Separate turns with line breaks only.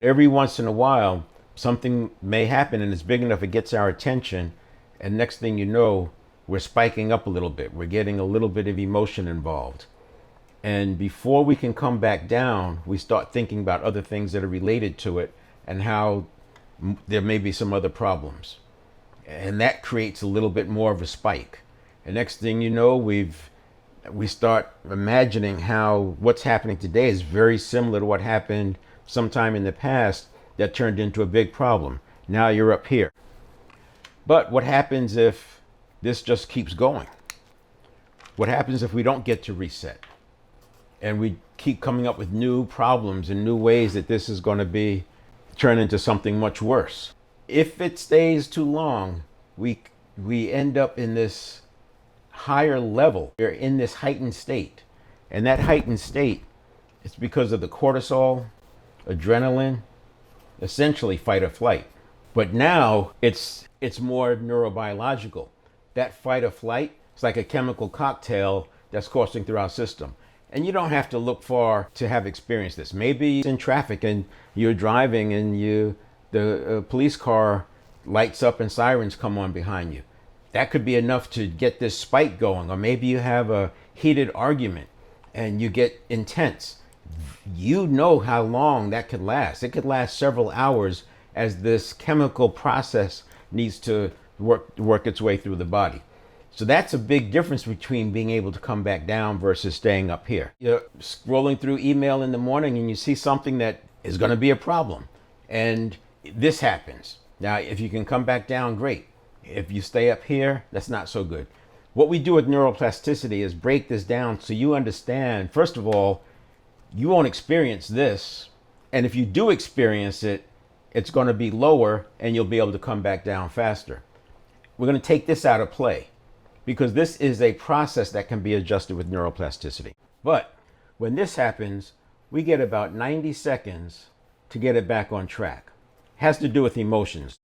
Every once in a while, something may happen and it's big enough, it gets our attention. And next thing you know, we're spiking up a little bit. We're getting a little bit of emotion involved. And before we can come back down, we start thinking about other things that are related to it and how there may be some other problems. And that creates a little bit more of a spike. And next thing you know, we start imagining how what's happening today is very similar to what happened sometime in the past that turned into a big problem. Now you're up here. But what happens if this just keeps going? What happens if we don't get to reset? And we keep coming up with new problems and new ways that this is going to be turn into something much worse. If it stays too long, we end up in this higher level. We're in this heightened state. And that heightened state is because of the cortisol, adrenaline, essentially fight or flight. But now it's more neurobiological. That fight or flight is like a chemical cocktail that's coursing through our system. And you don't have to look far to have experienced this. Maybe in traffic and you're driving and the police car lights up and sirens come on behind you. That could be enough to get this spike going. Or maybe you have a heated argument and you get intense. You know how long that could last. It could last several hours as this chemical process needs to work its way through the body. So that's a big difference between being able to come back down versus staying up here. You're scrolling through email in the morning and you see something that is going to be a problem. And this happens. Now, if you can come back down, great. If you stay up here, that's not so good. What we do with neuroplasticity is break this down so you understand, first of all, you won't experience this. And if you do experience it, it's going to be lower and you'll be able to come back down faster. We're going to take this out of play, because this is a process that can be adjusted with neuroplasticity. But when this happens, we get about 90 seconds to get it back on track. It has to do with emotions.